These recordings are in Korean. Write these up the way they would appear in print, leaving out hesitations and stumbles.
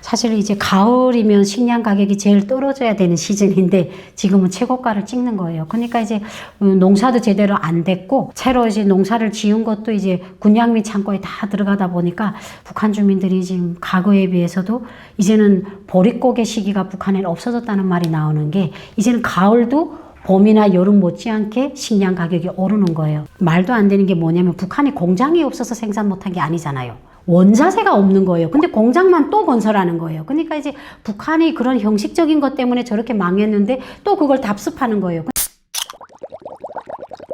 사실 이제 가을이면 식량 가격이 제일 떨어져야 되는 시즌인데 지금은 최고가를 찍는 거예요. 그러니까 이제 농사도 제대로 안 됐고 새로 이제 농사를 지은 것도 이제 군량미 창고에 다 들어가다 보니까 북한 주민들이 지금 과거에 비해서도 이제는 보릿고개 시기가 북한에는 없어졌다는 말이 나오는 게 이제는 가을도 봄이나 여름 못지않게 식량 가격이 오르는 거예요. 말도 안 되는 게 뭐냐면 북한이 공장이 없어서 생산 못한 게 아니잖아요. 원자재가 없는 거예요. 근데 공장만 또 건설하는 거예요. 그러니까 이제 북한이 그런 형식적인 것 때문에 저렇게 망했는데 또 그걸 답습하는 거예요.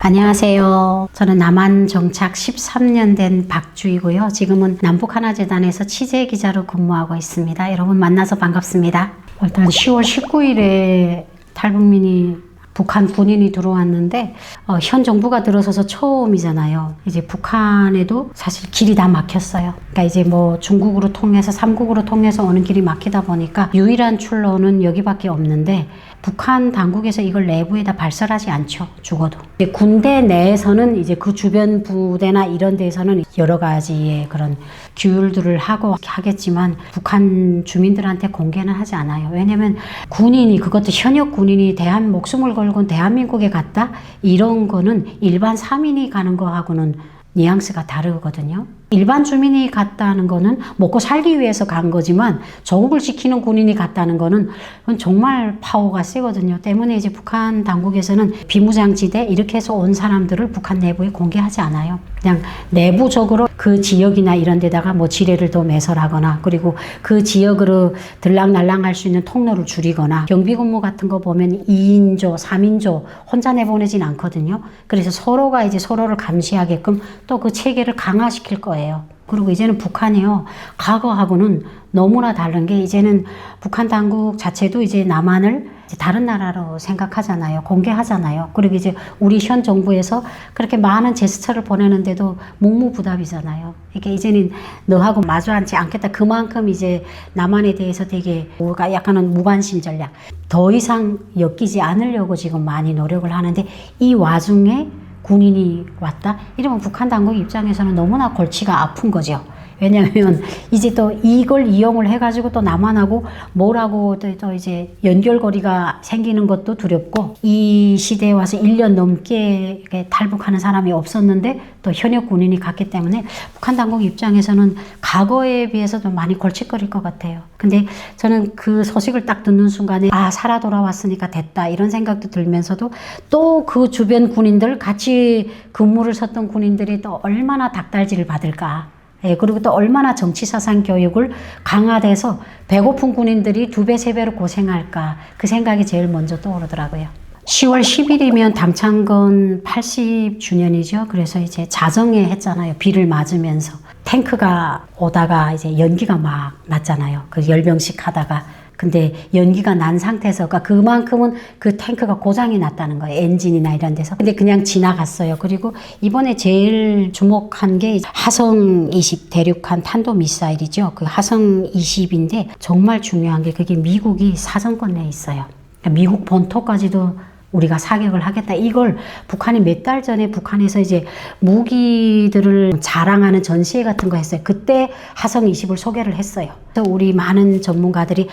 안녕하세요. 저는 남한 정착 13년 된 박주희고요. 지금은 남북하나재단에서 취재기자로 근무하고 있습니다. 여러분 만나서 반갑습니다. 일단 10월 19일에 탈북민이 북한 군인이 들어왔는데 현 정부가 들어서서 처음이잖아요. 이제 북한에도 사실 길이 다 막혔어요. 그러니까 이제 뭐 중국으로 통해서 삼국으로 통해서 오는 길이 막히다 보니까 유일한 출로는 여기밖에 없는데 북한 당국에서 이걸 내부에다 발설하지 않죠. 죽어도. 군대 내에서는 이제 그 주변 부대나 이런 데에서는 여러 가지의 그런 규율들을 하고 하겠지만 북한 주민들한테 공개는 하지 않아요. 왜냐면 군인이 그것도 현역 군인이 목숨을 걸고 대한민국에 갔다? 이런 거는 일반 사민이 가는 거하고는 뉘앙스가 다르거든요. 일반 주민이 갔다는 거는 먹고 살기 위해서 간 거지만 조국을 지키는 군인이 갔다는 거는 정말 파워가 세거든요. 때문에 이제 북한 당국에서는 비무장지대 이렇게 해서 온 사람들을 북한 내부에 공개하지 않아요. 그냥 내부적으로 그 지역이나 이런 데다가 뭐 지뢰를 더 매설하거나 그리고 그 지역으로 들락날락 할 수 있는 통로를 줄이거나 경비 근무 같은 거 보면 2인조, 3인조 혼자 내보내진 않거든요. 그래서 서로가 이제 서로를 감시하게끔 또 그 체계를 강화시킬 거예요. 그리고 이제는 북한이요, 과거하고는 너무나 다른 게 이제는 북한 당국 자체도 이제 남한을 이제 다른 나라로 생각하잖아요. 공개하잖아요. 그리고 이제 우리 현 정부에서 그렇게 많은 제스처를 보내는데도 묵묵부답이잖아요. 이게 이제는 너하고 마주 앉지 않겠다. 그만큼 이제 남한에 대해서 되게 뭐가 약간은 무관심 전략. 더 이상 엮이지 않으려고 지금 많이 노력을 하는데 이 와중에 군인이 왔다? 이러면 북한 당국 입장에서는 너무나 골치가 아픈 거죠. 왜냐하면 이제 또 이걸 이용을 해가지고 또 남한하고 뭐라고 또 이제 연결고리가 생기는 것도 두렵고 이 시대에 와서 1년 넘게 탈북하는 사람이 없었는데 또 현역 군인이 갔기 때문에 북한 당국 입장에서는 과거에 비해서도 많이 골칫거릴 것 같아요. 근데 저는 그 소식을 딱 듣는 순간에 살아 돌아왔으니까 됐다 이런 생각도 들면서도 또 그 주변 군인들 같이 근무를 섰던 군인들이 또 얼마나 닥달지를 받을까. 예, 그리고 또 얼마나 정치사상 교육을 강화돼서 배고픈 군인들이 2배, 3배로 고생할까. 그 생각이 제일 먼저 떠오르더라고요. 10월 10일이면 담창건 80주년이죠. 그래서 이제 자정에 했잖아요. 비를 맞으면서. 탱크가 오다가 이제 연기가 막 났잖아요. 그 열병식 하다가. 근데 연기가 난 상태에서 그만큼은 그 탱크가 고장이 났다는 거예요. 엔진이나 이런 데서. 근데 그냥 지나갔어요. 그리고 이번에 제일 주목한 게 화성 20 대륙간 탄도미사일이죠. 그 화성 20인데 정말 중요한 게 그게 미국이 사정권 내에 있어요. 그러니까 미국 본토까지도 우리가 사격을 하겠다. 이걸 북한이 몇 달 전에 북한에서 이제 무기들을 자랑하는 전시회 같은 거 했어요. 그때 화성 20을 소개를 했어요. 그래서 우리 많은 전문가들이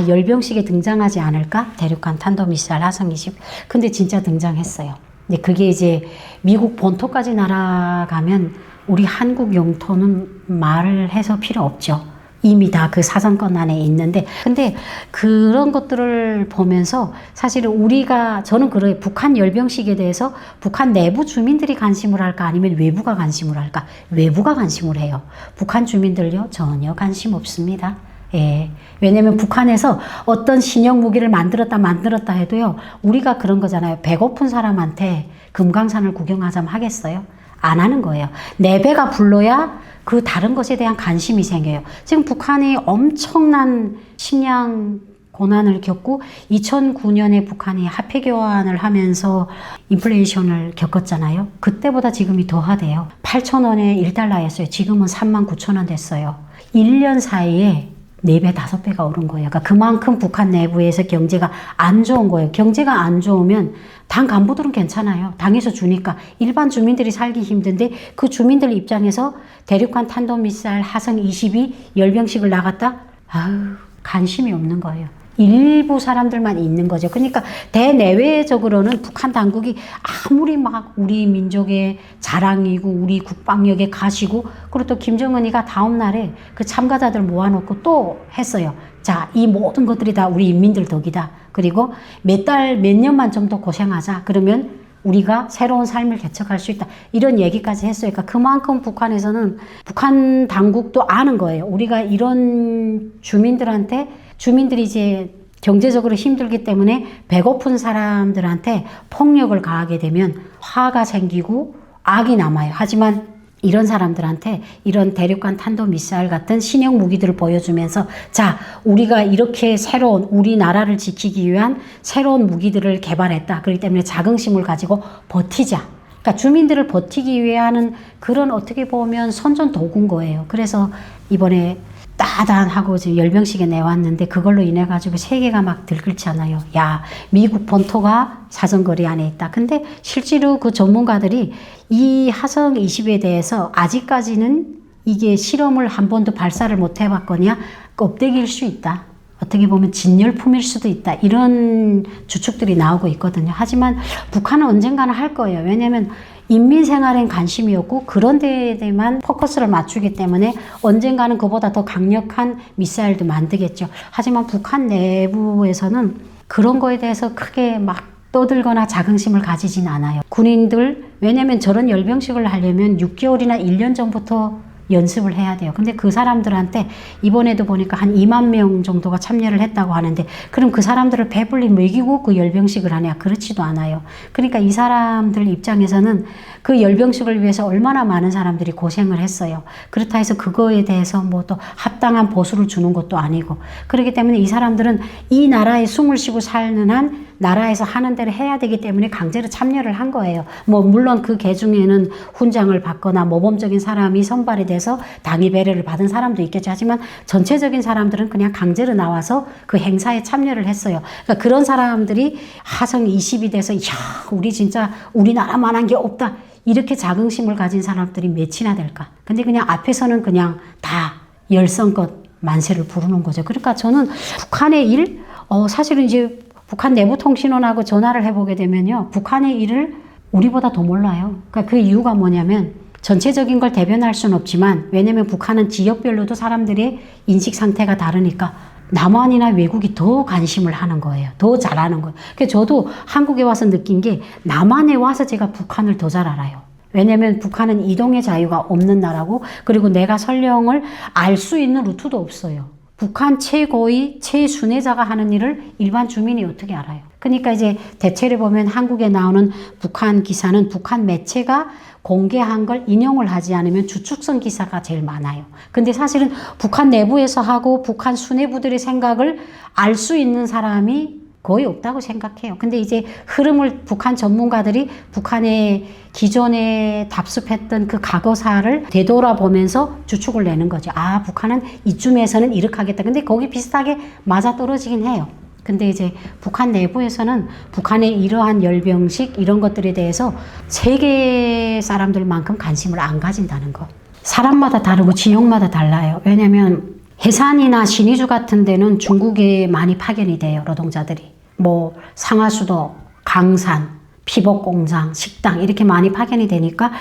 열병식에 등장하지 않을까? 대륙간 탄도미사일 화성 20. 근데 진짜 등장했어요. 근데 그게 이제 미국 본토까지 날아가면 우리 한국 영토는 말을 해서 필요 없죠. 이미 다 그 사정권 안에 있는데 근데 그런 것들을 보면서 사실 저는 그래요. 북한 열병식에 대해서 북한 내부 주민들이 관심을 할까 아니면 외부가 관심을 할까? 외부가 관심을 해요. 북한 주민들요 전혀 관심 없습니다. 예. 왜냐면 북한에서 어떤 신형 무기를 만들었다 해도요 우리가 그런 거잖아요. 배고픈 사람한테 금강산을 구경하자면 하겠어요? 안 하는 거예요. 내 배가 불러야 그 다른 것에 대한 관심이 생겨요. 지금 북한이 엄청난 식량 고난을 겪고 2009년에 북한이 화폐 교환을 하면서 인플레이션을 겪었잖아요. 그때보다 지금이 더하대요. 8,000원에 1달러였어요. 지금은 39,000원 됐어요. 1년 사이에 4배, 5배가 오른 거예요. 그러니까 그만큼 북한 내부에서 경제가 안 좋은 거예요. 경제가 안 좋으면 당 간부들은 괜찮아요. 당에서 주니까 일반 주민들이 살기 힘든데 그 주민들 입장에서 대륙간 탄도미사일 화성 22 열병식을 나갔다? 아유, 관심이 없는 거예요. 일부 사람들만 있는 거죠. 그러니까 대내외적으로는 북한 당국이 아무리 막 우리 민족의 자랑이고 우리 국방력의 가시고, 그리고 또 김정은이가 다음 날에 그 참가자들 모아놓고 또 했어요. 자, 이 모든 것들이 다 우리 인민들 덕이다. 그리고 몇 달, 몇 년만 좀 더 고생하자. 그러면 우리가 새로운 삶을 개척할 수 있다. 이런 얘기까지 했어요. 그러니까 그만큼 북한에서는, 북한 당국도 아는 거예요. 우리가 이런 주민들이 이제 경제적으로 힘들기 때문에 배고픈 사람들한테 폭력을 가하게 되면 화가 생기고 악이 남아요. 하지만 이런 사람들한테 이런 대륙간 탄도미사일 같은 신형 무기들을 보여주면서, 자, 우리가 이렇게 새로운 우리나라를 지키기 위한 새로운 무기들을 개발했다. 그렇기 때문에 자긍심을 가지고 버티자. 그러니까 주민들을 버티기 위해 하는 그런, 어떻게 보면 선전 도구인 거예요. 그래서 이번에 따단하고 지금 열병식에 내왔는데, 그걸로 인해 가지고 세계가 막 들끓잖아요. 야, 미국 본토가 사정거리 안에 있다. 근데 실제로 그 전문가들이 이 화성 20에 대해서 아직까지는 이게 실험을 한 번도 발사를 못 해봤거냐, 껍데기일 수 있다. 어떻게 보면 진열품일 수도 있다. 이런 추측들이 나오고 있거든요. 하지만 북한은 언젠가는 할 거예요. 왜냐하면 인민 생활엔 관심이 없고 그런 데에만 포커스를 맞추기 때문에 언젠가는 그보다 더 강력한 미사일도 만들겠죠. 하지만 북한 내부에서는 그런 거에 대해서 크게 막 떠들거나 자긍심을 가지진 않아요. 군인들, 왜냐면 저런 열병식을 하려면 6개월이나 1년 전부터 연습을 해야 돼요. 근데 그 사람들한테 이번에도 보니까 한 2만 명 정도가 참여를 했다고 하는데, 그럼 그 사람들을 배불리 먹이고 그 열병식을 하냐? 그렇지도 않아요. 그러니까 이 사람들 입장에서는 그 열병식을 위해서 얼마나 많은 사람들이 고생을 했어요. 그렇다 해서 그거에 대해서 뭐 또 합당한 보수를 주는 것도 아니고, 그렇기 때문에 이 사람들은 이 나라에 숨을 쉬고 사는 한 나라에서 하는 대로 해야 되기 때문에 강제로 참여를 한 거예요. 뭐 물론 그 계중에는 훈장을 받거나 모범적인 사람이 선발이 돼서 당위 배려를 받은 사람도 있겠죠. 하지만 전체적인 사람들은 그냥 강제로 나와서 그 행사에 참여를 했어요. 그러니까 그런 사람들이 화성 20이 돼서, 야, 우리 진짜 우리나라만한 게 없다. 이렇게 자긍심을 가진 사람들이 몇이나 될까? 근데 그냥 앞에서는 그냥 다 열성껏 만세를 부르는 거죠. 그러니까 저는 북한의 일, 사실은 이제 북한 내부 통신원하고 전화를 해보게 되면요, 북한의 일을 우리보다 더 몰라요. 그러니까 그 이유가 뭐냐면, 전체적인 걸 대변할 수는 없지만, 왜냐면 북한은 지역별로도 사람들의 인식 상태가 다르니까 남한이나 외국이 더 관심을 하는 거예요. 더 잘하는 거예요. 그래서 저도 한국에 와서 느낀 게, 남한에 와서 제가 북한을 더 잘 알아요. 왜냐면 북한은 이동의 자유가 없는 나라고, 그리고 내가 설령을 알 수 있는 루트도 없어요. 북한 최고위, 최순회자가 하는 일을 일반 주민이 어떻게 알아요? 그러니까 이제 대체로 보면 한국에 나오는 북한 기사는 북한 매체가 공개한 걸 인용을 하지 않으면 주축성 기사가 제일 많아요. 근데 사실은 북한 내부에서 하고 북한 수뇌부들의 생각을 알 수 있는 사람이 거의 없다고 생각해요. 근데 이제 흐름을 북한 전문가들이 북한의 기존에 답습했던 그 과거사를 되돌아보면서 주축을 내는 거죠. 아, 북한은 이쯤에서는 이렇게 하겠다. 근데 거기 비슷하게 맞아떨어지긴 해요. 근데 이제 북한 내부에서는 북한의 이러한 열병식 이런 것들에 대해서 세계 사람들만큼 관심을 안 가진다는 거. 사람마다 다르고 지역마다 달라요. 왜냐면 해산이나 신의주 같은 데는 중국에 많이 파견이 돼요, 노동자들이. 뭐 상하수도, 강산, 피복공장, 식당 이렇게 많이 파견이 되니까,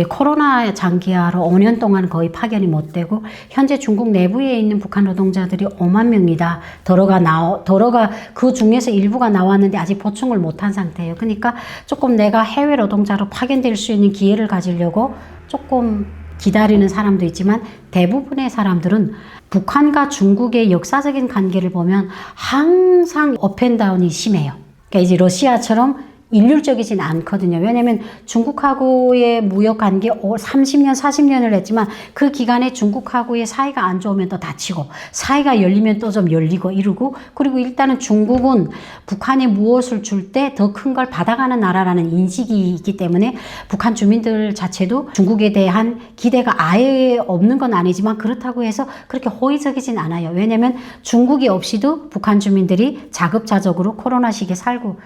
코로나 장기화로 5년 동안 거의 파견이 못 되고, 현재 중국 내부에 있는 북한 노동자들이 5만 명이다. 더러가 그 중에서 일부가 나왔는데 아직 보충을 못한 상태예요. 그러니까 조금 내가 해외 노동자로 파견될 수 있는 기회를 가지려고 조금 기다리는 사람도 있지만, 대부분의 사람들은 북한과 중국의 역사적인 관계를 보면 항상 업앤다운이 심해요. 그러니까 이제 러시아처럼 일률적이진 않거든요. 왜냐면 중국하고의 무역 관계 30년, 40년을 했지만 그 기간에 중국하고의 사이가 안 좋으면 또 다치고, 사이가 열리면 또 좀 열리고 이러고, 그리고 일단은 중국은 북한이 무엇을 줄 때 더 큰 걸 받아가는 나라라는 인식이 있기 때문에 북한 주민들 자체도 중국에 대한 기대가 아예 없는 건 아니지만, 그렇다고 해서 그렇게 호의적이진 않아요. 왜냐면 중국이 없이도 북한 주민들이 자급자족으로 코로나 시기에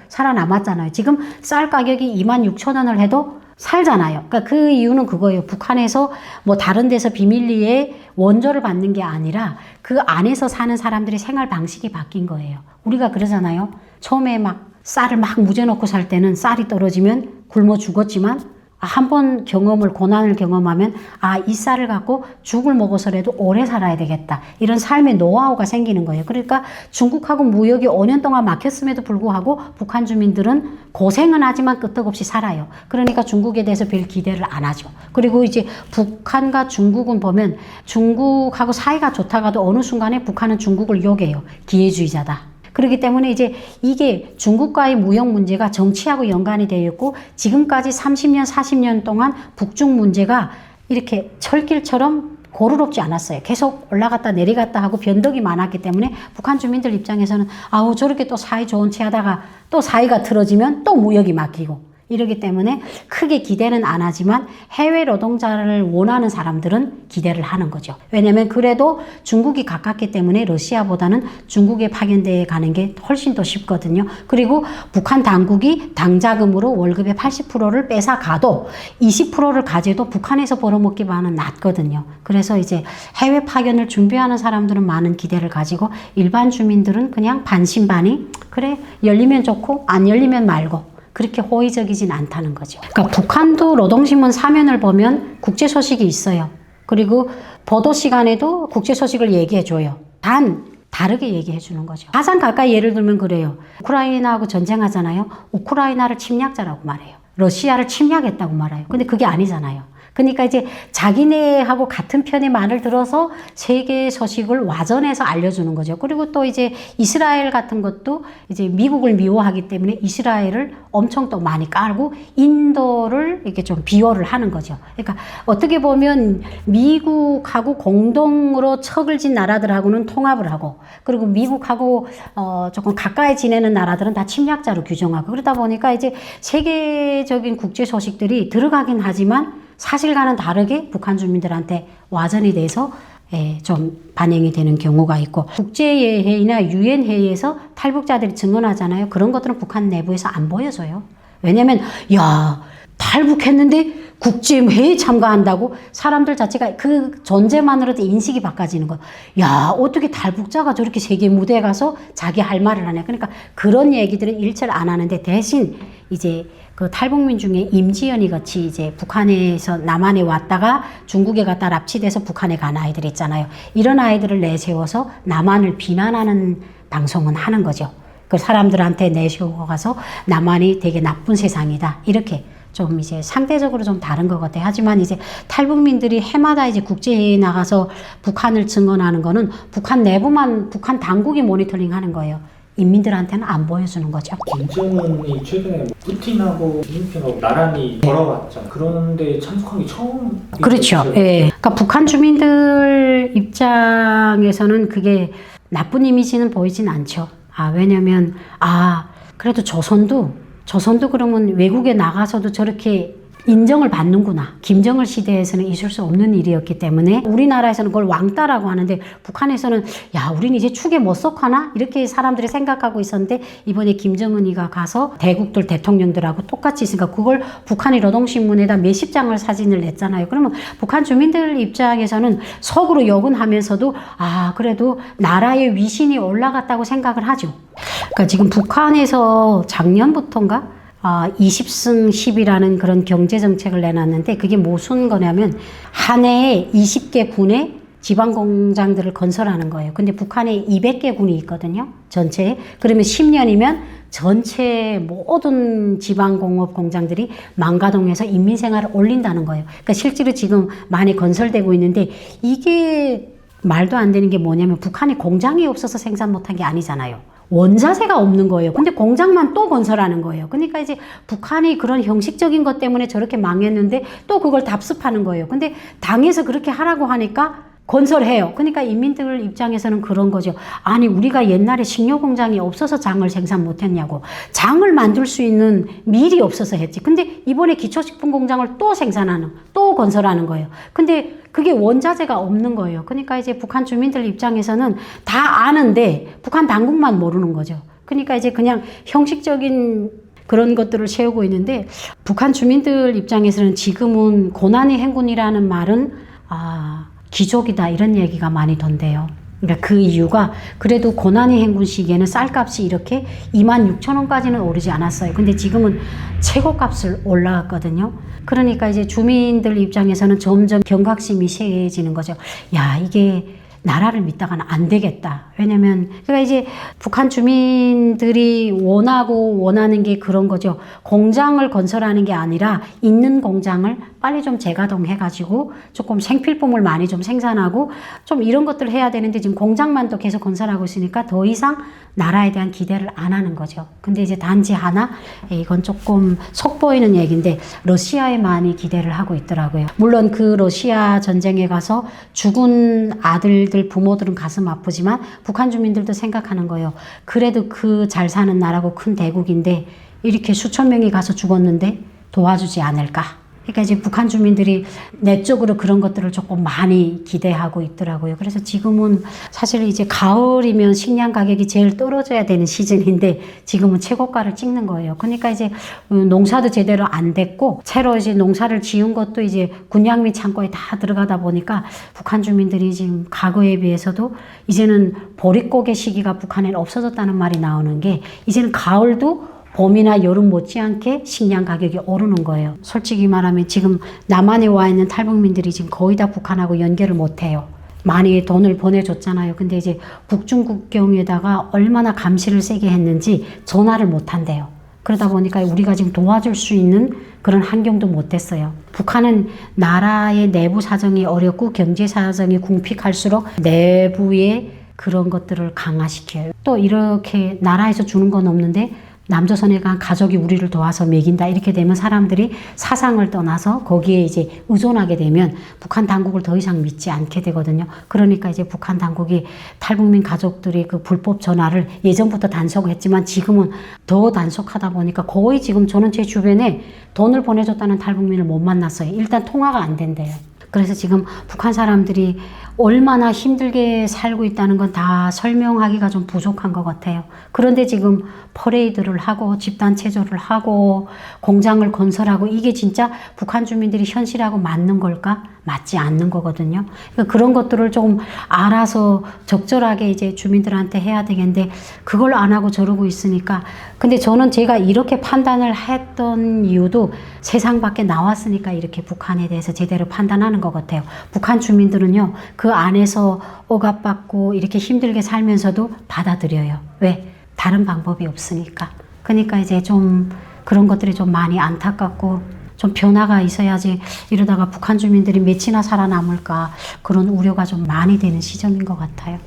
살아남았잖아요. 지금 쌀 가격이 26,000원을 해도 살잖아요. 그러니까 그 이유는 그거예요. 북한에서 뭐 다른 데서 비밀리에 원조를 받는 게 아니라 그 안에서 사는 사람들의 생활 방식이 바뀐 거예요. 우리가 그러잖아요. 처음에 막 쌀을 막 무죄놓고 살 때는 쌀이 떨어지면 굶어 죽었지만 한 번 고난을 경험하면 이 쌀을 갖고 죽을 먹어서라도 오래 살아야 되겠다. 이런 삶의 노하우가 생기는 거예요. 그러니까 중국하고 무역이 5년 동안 막혔음에도 불구하고 북한 주민들은 고생은 하지만 끄떡없이 살아요. 그러니까 중국에 대해서 별 기대를 안 하죠. 그리고 이제 북한과 중국은 보면 중국하고 사이가 좋다가도 어느 순간에 북한은 중국을 욕해요. 기회주의자다. 그렇기 때문에 이제 이게 중국과의 무역 문제가 정치하고 연관이 되어 있고 지금까지 30년, 40년 동안 북중 문제가 이렇게 철길처럼 고루롭지 않았어요. 계속 올라갔다 내려갔다 하고 변덕이 많았기 때문에 북한 주민들 입장에서는 저렇게 또 사이 좋은 채 하다가 또 사이가 틀어지면 또 무역이 막히고 이러기 때문에 크게 기대는 안 하지만 해외 노동자를 원하는 사람들은 기대를 하는 거죠. 왜냐면 그래도 중국이 가깝기 때문에 러시아보다는 중국에 파견돼 가는 게 훨씬 더 쉽거든요. 그리고 북한 당국이 당자금으로 월급의 80%를 뺏어 가도 20%를 가져도 북한에서 벌어먹기만은 낫거든요. 그래서 이제 해외 파견을 준비하는 사람들은 많은 기대를 가지고 일반 주민들은 그냥 반신반의 그래 열리면 좋고 안 열리면 말고 그렇게 호의적이진 않다는 거죠. 그러니까 북한도 노동신문 사면을 보면 국제 소식이 있어요. 그리고 보도 시간에도 국제 소식을 얘기해 줘요. 단 다르게 얘기해 주는 거죠. 가장 가까이 예를 들면 그래요. 우크라이나하고 전쟁하잖아요. 우크라이나를 침략자라고 말해요. 러시아를 침략했다고 말해요. 근데 그게 아니잖아요. 그러니까 이제 자기네하고 같은 편의 말을 들어서 세계 소식을 와전해서 알려주는 거죠. 그리고 또 이제 이스라엘 같은 것도 이제 미국을 미워하기 때문에 이스라엘을 엄청 또 많이 깔고 인도를 이렇게 좀 비호를 하는 거죠. 그러니까 어떻게 보면 미국하고 공동으로 척을 진 나라들하고는 통합을 하고 그리고 미국하고 조금 가까이 지내는 나라들은 다 침략자로 규정하고 그러다 보니까 이제 세계적인 국제 소식들이 들어가긴 하지만 사실과는 다르게 북한 주민들한테 와전이 돼서 좀 반영이 되는 경우가 있고 국제회의나 유엔회의에서 탈북자들이 증언하잖아요. 그런 것들은 북한 내부에서 안 보여줘요. 왜냐면 탈북했는데 국제회의 참가한다고 사람들 자체가 그 존재만으로도 인식이 바꿔지는 거예요. 어떻게 탈북자가 저렇게 세계 무대에 가서 자기 할 말을 하냐. 그러니까 그런 얘기들은 일체를 안 하는데 대신 이제 그 탈북민 중에 임지연이 같이 이제 북한에서 남한에 왔다가 중국에 갔다 납치돼서 북한에 간 아이들 있잖아요. 이런 아이들을 내세워서 남한을 비난하는 방송은 하는 거죠. 그 사람들한테 내세우고 가서 남한이 되게 나쁜 세상이다. 이렇게 좀 이제 상대적으로 좀 다른 것 같아요. 하지만 이제 탈북민들이 해마다 이제 국제회의에 나가서 북한을 증언하는 거는 북한 내부만 북한 당국이 모니터링 하는 거예요. 인민들한테는 안 보여주는 거죠. 김정은이 최근에 푸틴하고 시진핑하고 나란히 걸어왔잖아요. 그런데 참석한 게 처음. 그렇죠. 예. 그러니까 북한 주민들 입장에서는 그게 나쁜 이미지는 보이진 않죠. 왜냐면 그래도 조선도 그러면 외국에 나가서도 저렇게 인정을 받는구나. 김정일 시대에서는 있을 수 없는 일이었기 때문에 우리나라에서는 그걸 왕따라고 하는데 북한에서는 우린 이제 축에 못 속하나? 이렇게 사람들이 생각하고 있었는데 이번에 김정은이가 가서 대국들 대통령들하고 똑같이 있으니까 그걸 북한의 노동신문에다 몇십 장을 사진을 냈잖아요. 그러면 북한 주민들 입장에서는 속으로 욕은 하면서도 그래도 나라의 위신이 올라갔다고 생각을 하죠. 그러니까 지금 북한에서 작년부터인가? 20승 10이라는 그런 경제정책을 내놨는데 그게 무슨 거냐면 한 해에 20개 군의 지방공장들을 건설하는 거예요. 근데 북한에 200개 군이 있거든요. 전체에. 그러면 10년이면 전체 모든 지방공업 공장들이 망가동해서 인민생활을 올린다는 거예요. 그러니까 실제로 지금 많이 건설되고 있는데 이게 말도 안 되는 게 뭐냐면 북한이 공장이 없어서 생산 못한 게 아니잖아요. 원자재가 없는 거예요. 근데 공장만 또 건설하는 거예요. 그러니까 이제 북한이 그런 형식적인 것 때문에 저렇게 망했는데 또 그걸 답습하는 거예요. 근데 당에서 그렇게 하라고 하니까 건설해요. 그러니까 인민들 입장에서는 그런 거죠. 아니 우리가 옛날에 식료 공장이 없어서 장을 생산 못했냐고. 장을 만들 수 있는 밀이 없어서 했지. 근데 이번에 기초식품 공장을 또 건설하는 거예요. 근데 그게 원자재가 없는 거예요. 그러니까 이제 북한 주민들 입장에서는 다 아는데 북한 당국만 모르는 거죠. 그러니까 이제 그냥 형식적인 그런 것들을 세우고 있는데 북한 주민들 입장에서는 지금은 고난의 행군이라는 말은 기적이다 이런 얘기가 많이 돈대요. 그러니까 그 이유가 그래도 고난의 행군 시기에는 쌀값이 이렇게 26,000원까지는 오르지 않았어요. 근데 지금은 최고값을 올라갔거든요. 그러니까 이제 주민들 입장에서는 점점 경각심이 세해지는 거죠. 야, 이게 나라를 믿다가는 안 되겠다. 왜냐면, 그러니까 이제 북한 주민들이 원하는 게 그런 거죠. 공장을 건설하는 게 아니라 있는 공장을 빨리 좀 재가동해가지고 조금 생필품을 많이 좀 생산하고 좀 이런 것들을 해야 되는데 지금 공장만 또 계속 건설하고 있으니까 더 이상 나라에 대한 기대를 안 하는 거죠. 근데 이제 단지 하나, 이건 조금 속 보이는 얘기인데 러시아에 많이 기대를 하고 있더라고요. 물론 그 러시아 전쟁에 가서 죽은 아들들 부모들은 가슴 아프지만 북한 주민들도 생각하는 거예요. 그래도 그 잘 사는 나라고 큰 대국인데 이렇게 수천 명이 가서 죽었는데 도와주지 않을까. 그러니까 이제 북한 주민들이 내적으로 그런 것들을 조금 많이 기대하고 있더라고요. 그래서 지금은 사실 이제 가을이면 식량 가격이 제일 떨어져야 되는 시즌인데 지금은 최고가를 찍는 거예요. 그러니까 이제 농사도 제대로 안 됐고 새로 이제 농사를 지은 것도 이제 군량미 창고에 다 들어가다 보니까 북한 주민들이 지금 과거에 비해서도 이제는 보릿고개 시기가 북한에 없어졌다는 말이 나오는 게 이제는 가을도 봄이나 여름 못지않게 식량 가격이 오르는 거예요. 솔직히 말하면 지금 남한에 와 있는 탈북민들이 지금 거의 다 북한하고 연결을 못 해요. 많이 돈을 보내줬잖아요. 근데 이제 북중국경에다가 얼마나 감시를 세게 했는지 전화를 못 한대요. 그러다 보니까 우리가 지금 도와줄 수 있는 그런 환경도 못 됐어요. 북한은 나라의 내부 사정이 어렵고 경제 사정이 궁핍할수록 내부의 그런 것들을 강화시켜요. 또 이렇게 나라에서 주는 건 없는데 남조선에 간 가족이 우리를 도와서 먹인다 이렇게 되면 사람들이 사상을 떠나서 거기에 이제 의존하게 되면 북한 당국을 더 이상 믿지 않게 되거든요. 그러니까 이제 북한 당국이 탈북민 가족들이 그 불법 전화를 예전부터 단속했지만 지금은 더 단속하다 보니까 거의 지금 저는 제 주변에 돈을 보내줬다는 탈북민을 못 만났어요. 일단 통화가 안 된대요. 그래서 지금 북한 사람들이 얼마나 힘들게 살고 있다는 건 다 설명하기가 좀 부족한 것 같아요. 그런데 지금 퍼레이드를 하고 집단 체조를 하고 공장을 건설하고 이게 진짜 북한 주민들이 현실하고 맞는 걸까? 맞지 않는 거거든요. 그러니까 그런 것들을 조금 알아서 적절하게 이제 주민들한테 해야 되겠는데 그걸 안 하고 저러고 있으니까 근데 저는 제가 이렇게 판단을 했던 이유도 세상 밖에 나왔으니까 이렇게 북한에 대해서 제대로 판단하는 것 같아요. 북한 주민들은요, 그 안에서 억압받고 이렇게 힘들게 살면서도 받아들여요. 왜? 다른 방법이 없으니까. 그러니까 이제 좀 그런 것들이 좀 많이 안타깝고 좀 변화가 있어야지 이러다가 북한 주민들이 몇이나 살아남을까 그런 우려가 좀 많이 되는 시점인 것 같아요.